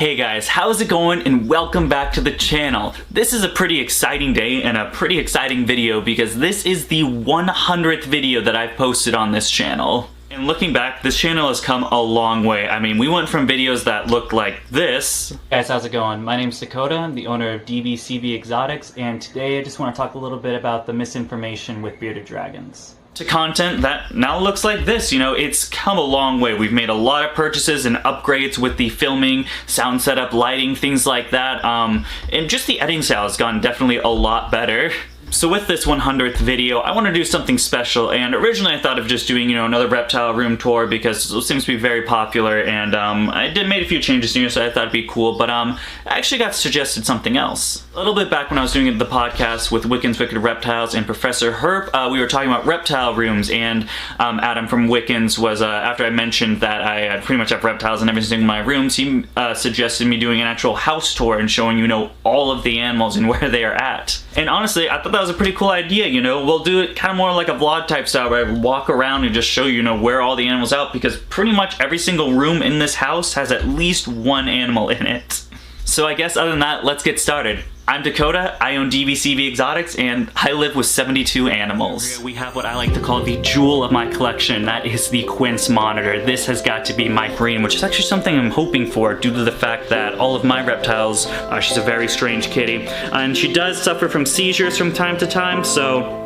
Hey guys, how's it going and welcome back to the channel. This is a pretty exciting day and a pretty exciting video because this is the 100th video that I've posted on this channel. And looking back, this channel has come a long way. I mean, we went from videos that looked like this. Guys, how's it going? My name's Dakota. I'm the owner of DBCB Exotics, and today I just want to talk a little bit about the misinformation with bearded dragons. To content that now looks like this. You know, it's come a long way. We've made a lot of purchases and upgrades with the filming, sound setup, lighting, things like that. And just the editing style has gotten definitely a lot better. So with this 100th video, I want to do something special, and originally I thought of just doing, another reptile room tour because it seems to be very popular, and I made a few changes here, so I thought it'd be cool, but I actually got suggested something else. A little bit back when I was doing the podcast with Wiccan's Wicked Reptiles and Professor Herp, we were talking about reptile rooms, and Adam from Wiccan's was, after I mentioned that I pretty much have reptiles in every single one of my rooms, he suggested me doing an actual house tour and showing, all of the animals and where they are at. And honestly, I thought that was a pretty cool idea, We'll do it kind of more like a vlog type style where I walk around and just show you, where all the animals are, because pretty much every single room in this house has at least one animal in it. So I guess other than that, let's get started. I'm Dakota, I own DBCB Exotics, and I live with 72 animals. We have what I like to call the jewel of my collection. That is the Quince monitor. This has got to be my queen, which is actually something I'm hoping for due to the fact that all of my reptiles, she's a very strange kitty, and she does suffer from seizures from time to time, so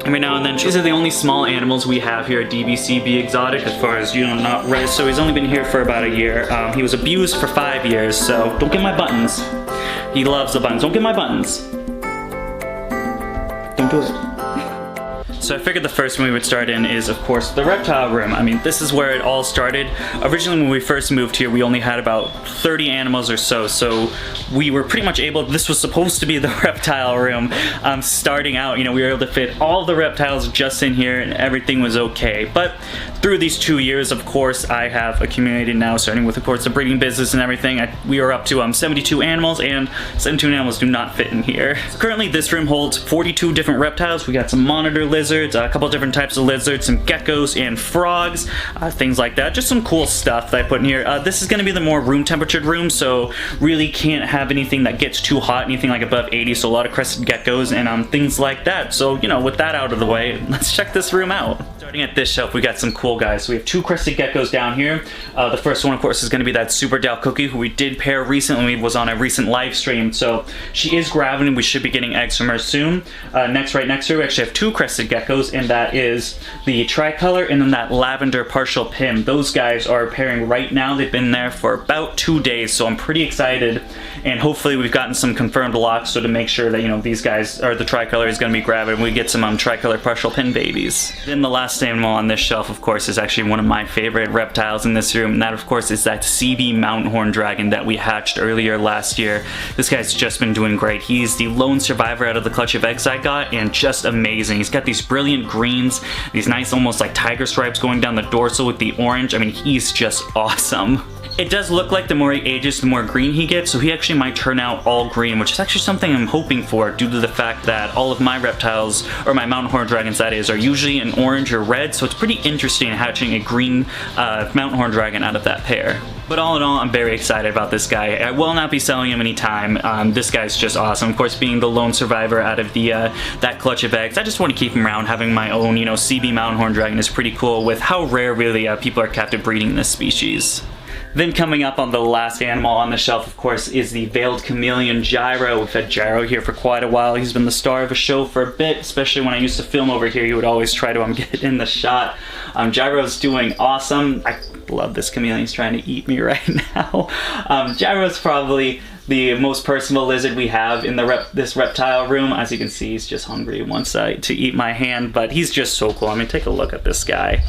every now and then. These are the only small animals we have here at DBCB Exotic, as far as, not raised, so he's only been here for about a year. He was abused for 5 years, so don't get my buttons. He loves the buttons. Don't get my buttons. Don't do it. So I figured the first one we would start in is, of course, the reptile room. I mean, this is where it all started. Originally, when we first moved here, we only had about 30 animals or so we were pretty much able, this was supposed to be the reptile room. Starting out, we were able to fit all the reptiles just in here and everything was okay. But through these 2 years, of course, I have accumulated now, starting with, of course, the breeding business and everything. We are up to 72 animals, and 72 animals do not fit in here. So currently, this room holds 42 different reptiles. We got some monitor lizards, a couple different types of lizards, some geckos and frogs, things like that. Just some cool stuff that I put in here. This is going to be the more room temperatured room, so really can't have anything that gets too hot, anything like above 80, so a lot of crested geckos and things like that. So, with that out of the way, let's check this room out. Starting at this shelf, we got some cool guys. So we have 2 crested geckos down here. The first one, of course, is going to be that Super Dow Cookie, who we did pair recently, was on a recent live stream. So she is gravid, we should be getting eggs from her soon. Right next to her, we actually have 2 crested geckos, and that is the tricolor and then that lavender partial pim. Those guys are pairing right now. They've been there for about 2 days, so I'm pretty excited. And hopefully we've gotten some confirmed locks, so to make sure that, these guys, or the tricolor is going to be gravid, and we get some tricolor partial pin babies. Then the last animal on this shelf, of course, is actually one of my favorite reptiles in this room, and that, of course, is that CB mountain horn dragon that we hatched earlier last year. This guy's just been doing great. He's the lone survivor out of the clutch of eggs I got, and just amazing. He's got these brilliant greens, these nice almost like tiger stripes going down the dorsal with the orange. I mean, he's just awesome. It does look like the more he ages, the more green he gets, so he actually might turn out all green, which is actually something I'm hoping for due to the fact that all of my reptiles, or my mountain horn dragons that is, are usually an orange or red, so it's pretty interesting hatching a green mountain horn dragon out of that pair. But all in all, I'm very excited about this guy. I will not be selling him anytime. This guy's just awesome. Of course, being the lone survivor out of the that clutch of eggs, I just want to keep him around. Having my own, CB mountain horn dragon is pretty cool with how rare really people are captive breeding this species. Then coming up on the last animal on the shelf, of course, is the veiled chameleon Gyro. We've had Gyro here for quite a while. He's been the star of the show for a bit, especially when I used to film over here. He would always try to get in the shot. Gyro's doing awesome. I love this chameleon. He's trying to eat me right now. Gyro's probably the most personal lizard we have in this reptile room. As you can see, he's just hungry and wants to eat my hand, but he's just so cool. I mean, take a look at this guy.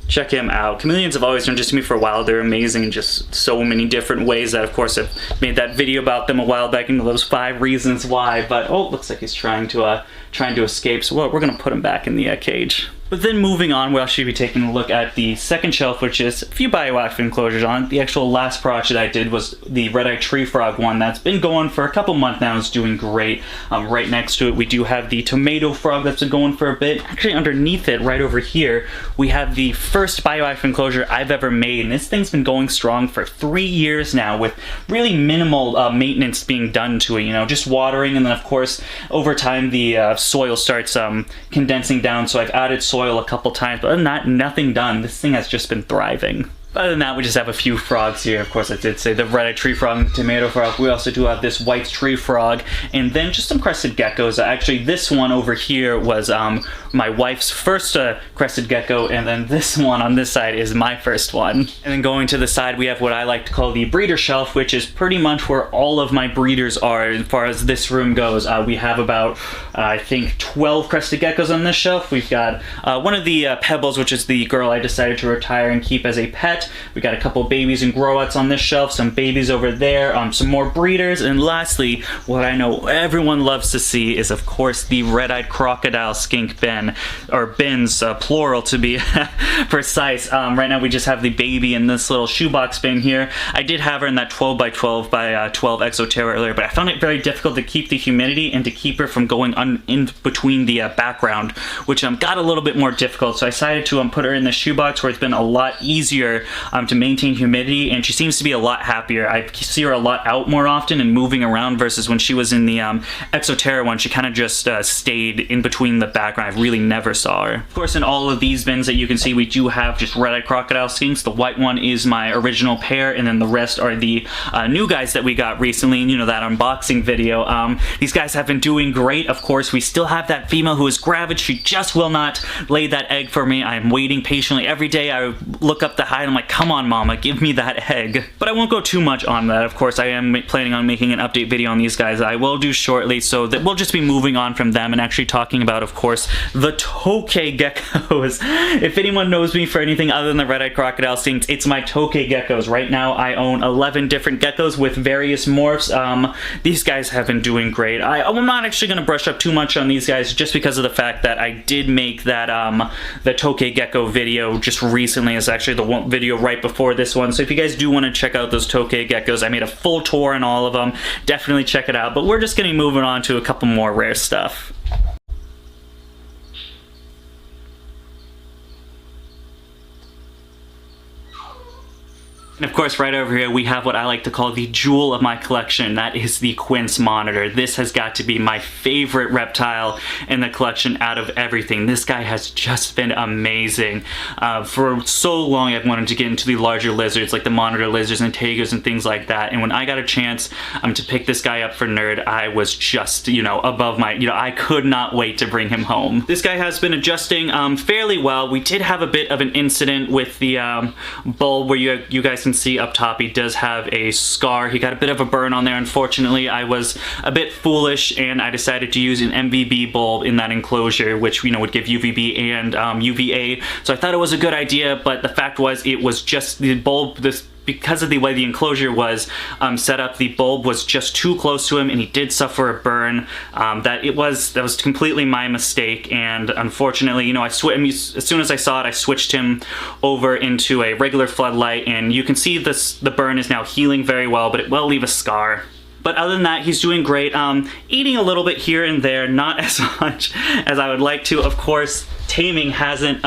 Check him out. Chameleons have always done just to me for a while. They're amazing in just so many different ways that, of course, I've made that video about them a while back into those 5 reasons why. But, oh, looks like he's trying to escape. So we're going to put him back in the cage. But then moving on, we'll actually be taking a look at the second shelf, which is a few bioactive enclosures on it. The actual last project I did was the red-eyed tree frog one that's been going for a couple months now. It's doing great. Right next to it, we do have the tomato frog that's been going for a bit. Actually, underneath it, right over here, we have the first bioactive enclosure I've ever made. And this thing's been going strong for 3 years now with really minimal maintenance being done to it. You know, just watering, and then of course, over time, the soil starts condensing down. So I've added soil a couple times, but other than that, nothing done. This thing has just been thriving. Other than that, we just have a few frogs here. Of course, I did say the red-eyed tree frog and the tomato frog. We also do have this white tree frog, and then just some crested geckos. Actually, this one over here was my wife's first crested gecko, and then this one on this side is my first one. And then going to the side, we have what I like to call the breeder shelf, which is pretty much where all of my breeders are as far as this room goes. We have about, I think, 12 crested geckos on this shelf. We've got one of the Pebbles, which is the girl I decided to retire and keep as a pet. We got a couple babies and grow-outs on this shelf, some babies over there, some more breeders, and lastly, what I know everyone loves to see is, of course, the red-eyed crocodile skink bin, or bins, plural to be precise. Right now we just have the baby in this little shoebox bin here. I did have her in that 12 by 12 by 12 Exoterra earlier, but I found it very difficult to keep the humidity and to keep her from going in between the background, which got a little bit more difficult, so I decided to put her in the shoebox where it's been a lot easier to maintain humidity, and she seems to be a lot happier. I see her a lot out more often and moving around versus when she was in the Exoterra one, she kind of just stayed in between the background. I really never saw her. Of course, in all of these bins that you can see, we do have just red-eyed crocodile skinks. The white one is my original pair, and then the rest are the new guys that we got recently, and you know, that unboxing video. These guys have been doing great. Of course, we still have that female who is gravid. She just will not lay that egg for me. I am waiting patiently. Every day I look up the hide, I'm like, come on, mama, give me that egg. But I won't go too much on that. Of course, I am planning on making an update video on these guys that I will do shortly, so that we'll just be moving on from them and actually talking about, of course, the tokay geckos. If anyone knows me for anything other than the red-eyed crocodile skinks, it's my tokay geckos. Right now, I own 11 different geckos with various morphs. These guys have been doing great. I'm not actually going to brush up too much on these guys just because of the fact that I did make that the tokay gecko video just recently. It's actually the one video right before this one, so if you guys do want to check out those tokay geckos, I made a full tour on all of them. Definitely check it out, but we're just going to be moving on to a couple more rare stuff. And of course, right over here, we have what I like to call the jewel of my collection. That is the Quince monitor. This has got to be my favorite reptile in the collection out of everything. This guy has just been amazing. For so long, I've wanted to get into the larger lizards, like the monitor lizards and tigers and things like that. And when I got a chance to pick this guy up for Nerd, I was just, you know, above my, I could not wait to bring him home. This guy has been adjusting fairly well. We did have a bit of an incident with the bulb where you guys can see up top he does have a scar. He got a bit of a burn on there. Unfortunately, I was a bit foolish and I decided to use an MVB bulb in that enclosure, which, you know, would give UVB and UVA. So I thought it was a good idea, but the fact was it was just the bulb, because of the way the enclosure was set up, the bulb was just too close to him and he did suffer a burn. That was completely my mistake, and unfortunately, you know, as soon as I saw it, I switched him over into a regular floodlight, and you can see the burn is now healing very well, but it will leave a scar. But other than that, he's doing great. Eating a little bit here and there, not as much as I would like to. Of course, taming hasn't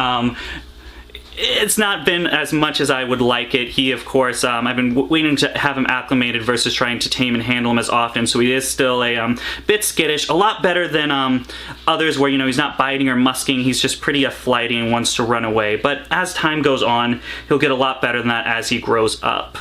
it's not been as much as I would like it. He, of course, I've been waiting to have him acclimated versus trying to tame and handle him as often, so he is still a bit skittish. A lot better than others where, you know, he's not biting or musking. He's just pretty flighty and wants to run away. But as time goes on, he'll get a lot better than that as he grows up.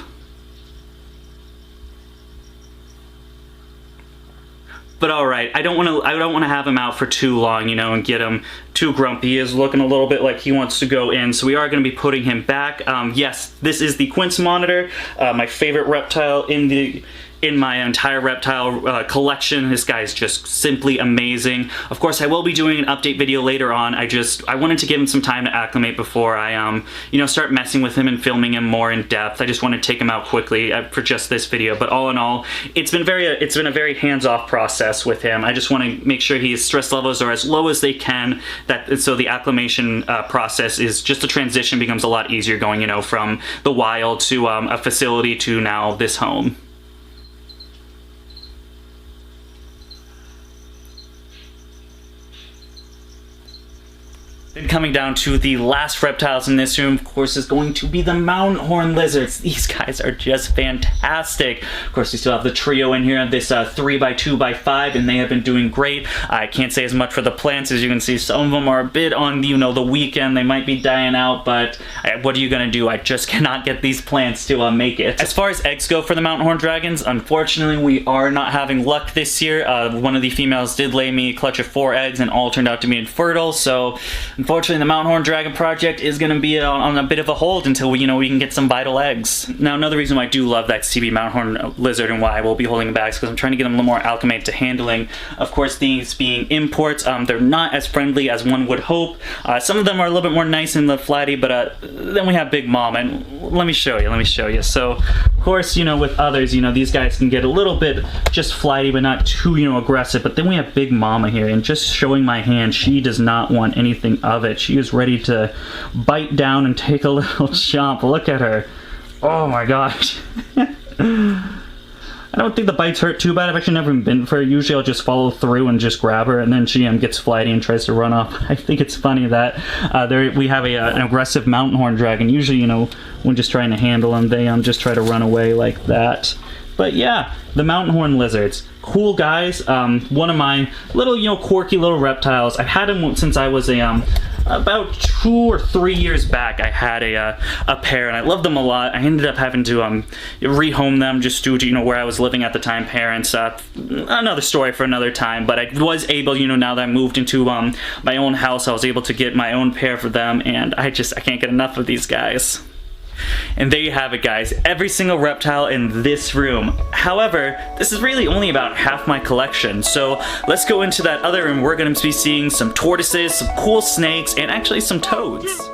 But alright, I don't want to have him out for too long, you know, and get him too grumpy. He is looking a little bit like he wants to go in, so we are going to be putting him back. Yes, this is the Quince monitor, my favorite reptile in in my entire reptile collection. This guy is just simply amazing. Of course, I will be doing an update video later on. I wanted to give him some time to acclimate before I start messing with him and filming him more in depth. I just want to take him out quickly for just this video. But all in all, it's been a very hands-off process with him. I just want to make sure his stress levels are as low as they can, so the acclimation process is just a transition becomes a lot easier going, from the wild to a facility to now this home. Then coming down to the last reptiles in this room, of course, is going to be the mountain horn lizards. These guys are just fantastic. Of course, we still have the trio in here, this 3x2x5, and they have been doing great. I can't say as much for the plants. As you can see, some of them are a bit on, the weekend. They might be dying out, but what are you gonna do? I just cannot get these plants to make it. As far as eggs go for the mountain horn dragons, unfortunately, we are not having luck this year. One of the females did lay me a clutch of 4 eggs, and all turned out to be infertile, so unfortunately, the mountain horn dragon project is going to be on a bit of a hold until we can get some vital eggs. Now, another reason why I do love that CB mountain horn lizard and why I will be holding them back is because I'm trying to get them a little more acclimated to handling. Of course, these being imports, they're not as friendly as one would hope. Some of them are a little bit more nice and flatty, but then we have Big Mom, and let me show you. So, of course, with others, these guys can get a little bit just flighty, but not too, aggressive. But then we have Big Mama here, and just showing my hand, she does not want anything of it. She is ready to bite down and take a little chomp. Look at her. Oh my gosh. I don't think the bites hurt too bad. I've actually never been for her. Usually I'll just follow through and just grab her, and then she gets flighty and tries to run off. I think it's funny that we have an aggressive mountain horn dragon. Usually, when just trying to handle them, they just try to run away like that. But yeah, the mountain horn lizards. Cool guys. One of my little, quirky little reptiles. I've had them since I was about 2 or 3 years back. I had a pair, and I loved them a lot. I ended up having to rehome them just due to where I was living at the time. Parents. Another story for another time. But I was able, now that I moved into my own house, I was able to get my own pair for them, and I can't get enough of these guys. And there you have it, guys. Every single reptile in this room. However, this is really only about half my collection. So let's go into that other room. We're going to be seeing some tortoises, some cool snakes, and actually some toads.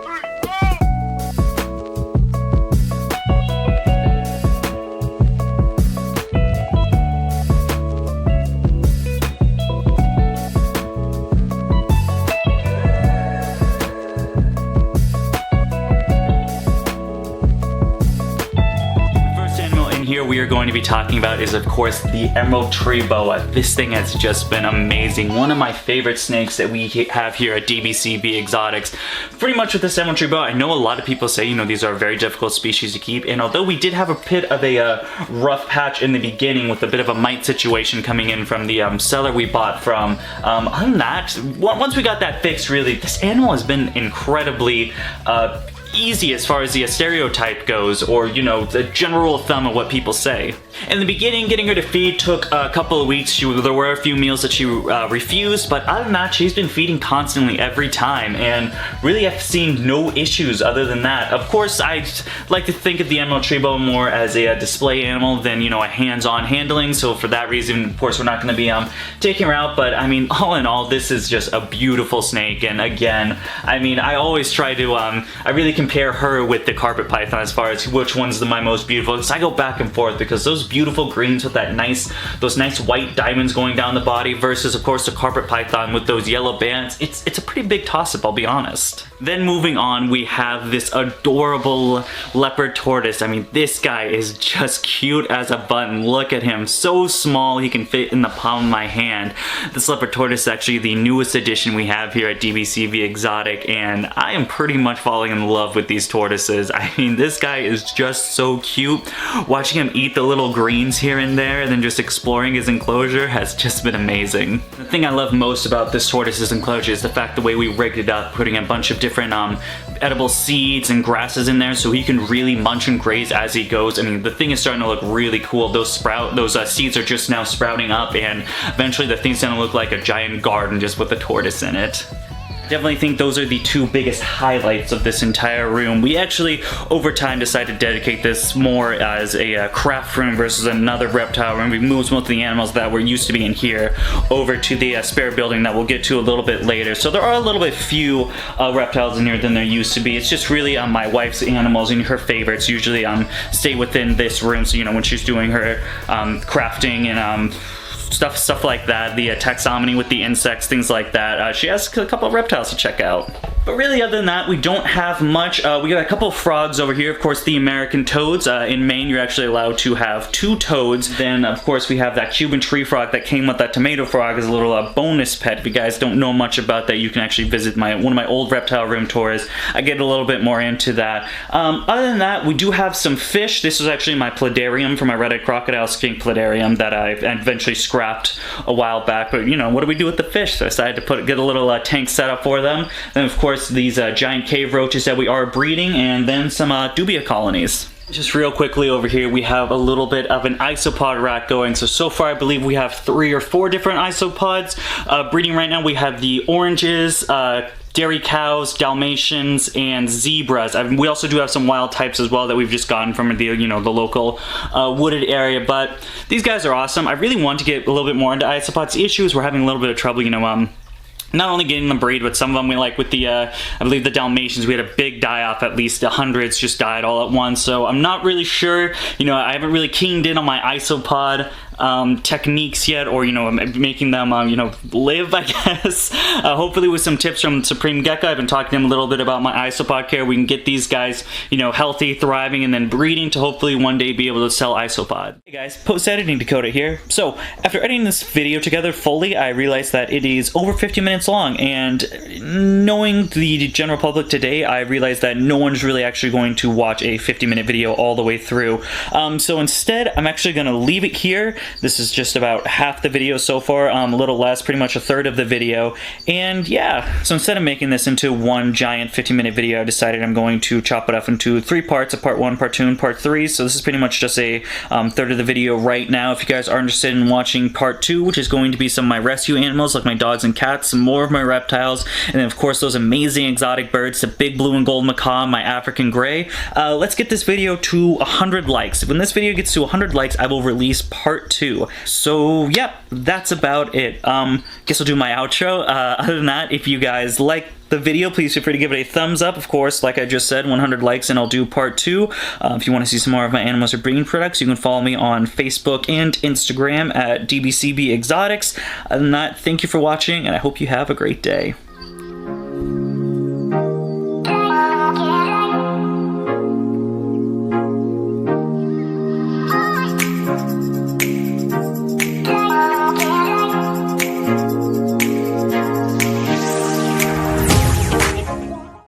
Here we are going to be talking about is, of course, the emerald tree boa. This thing has just been amazing. One of my favorite snakes that we have here at DBCB Exotics. Pretty much with this emerald tree boa, I know a lot of people say, these are a very difficult species to keep, and although we did have a bit of a rough patch in the beginning with a bit of a mite situation coming in from the seller we bought from, other than that, once we got that fixed, really, this animal has been incredibly easy as far as the stereotype goes, or the general rule of thumb of what people say. In the beginning, getting her to feed took a couple of weeks. There were a few meals that she refused, but other than that, she's been feeding constantly every time, and really I've seen no issues other than that. Of course, I like to think of the emerald tree boa more as a display animal than a hands-on handling, so for that reason, of course, we're not going to be taking her out, but I mean, all in all, this is just a beautiful snake, and again, I mean, I always try to, I really compare her with the carpet python as far as which one's my most beautiful, because I go back and forth, because those beautiful greens with those nice white diamonds going down the body versus, of course, the carpet python with those yellow bands, it's a pretty big toss-up, I'll be honest. Then moving on, we have this adorable leopard tortoise. I mean, this guy is just cute as a button. Look at him, so small he can fit in the palm of my hand. This leopard tortoise is actually the newest addition we have here at DBCB Exotic, and I am pretty much falling in love with these tortoises. I mean, this guy is just so cute. Watching him eat the little greens here and there, and then just exploring his enclosure has just been amazing. The thing I love most about this tortoise's enclosure is the fact the way we rigged it up, putting a bunch of different edible seeds and grasses in there so he can really munch and graze as he goes. I mean, the thing is starting to look really cool. Those seeds are just now sprouting up, and eventually the thing's gonna look like a giant garden just with a tortoise in it. Definitely think those are the two biggest highlights of this entire room. We actually, over time, decided to dedicate this more as a craft room versus another reptile room. We moved most of the animals that were used to be in here over to the spare building that we'll get to a little bit later. So there are a little bit few reptiles in here than there used to be. It's just really my wife's animals and her favorites usually stay within this room. So, you know, when she's doing her crafting and stuff like that, the taxonomy with the insects, things like that. She has a couple of reptiles to check out. But really, other than that, we don't have much. We got a couple of frogs over here. Of course, the American toads. In Maine, you're actually allowed to have 2 toads. Then, of course, we have that Cuban tree frog that came with that tomato frog as a little bonus pet. If you guys don't know much about that, you can actually visit one of my old reptile room tours. I get a little bit more into that. Other than that, we do have some fish. This was actually my pladarium for my red-eyed crocodile skink pladarium that I eventually scrapped a while back. But, you know, what do we do with the fish? So I decided to get a little tank set up for them. Then, of course, these giant cave roaches that we are breeding, and then some dubia colonies. Just real quickly over here, we have a little bit of an isopod rack going. So far I believe we have 3 or 4 different isopods breeding right now. We have the oranges, dairy cows, Dalmatians, and zebras. We also do have some wild types as well that we've just gotten from the the local wooded area. But these guys are awesome. I really want to get a little bit more into isopods. The issue is we're having a little bit of trouble, not only getting them breed, but some of them we like with the, I believe the Dalmatians, we had a big die-off, at least hundreds just died all at once. So I'm not really sure, I haven't really keyed in on my isopod techniques yet, or making them live, I guess. Hopefully with some tips from Supreme Gecko. I've been talking to him a little bit about my isopod care. We can get these guys healthy, thriving, and then breeding to hopefully one day be able to sell isopod. Hey guys, post-editing Dakota here. So after editing this video together fully, I realized that it is over 50 minutes long, and knowing the general public today, I realized that no one's really actually going to watch a 50-minute video all the way through. So instead, I'm actually going to leave it here. This is just about half the video so far, a little less, pretty much a third of the video. And yeah, so instead of making this into one giant 50-minute video, I decided I'm going to chop it up into 3 parts, a part 1, part 2, and part 3. So this is pretty much just a third of the video right now. If you guys are interested in watching part 2, which is going to be some of my rescue animals, like my dogs and cats, some more of my reptiles, and then of course those amazing exotic birds, the big blue and gold macaw, my African gray, let's get this video to 100 likes. When this video gets to 100 likes, I will release part 2. So yep, that's about it. Guess I'll do my outro. Other than that, if you guys like the video, please feel free to give it a thumbs up. Of course, like I just said, 100 likes and I'll do part 2. If you want to see some more of my animals or breeding products, you can follow me on Facebook and Instagram at DBCB Exotics. Other than that, thank you for watching, and I hope you have a great day.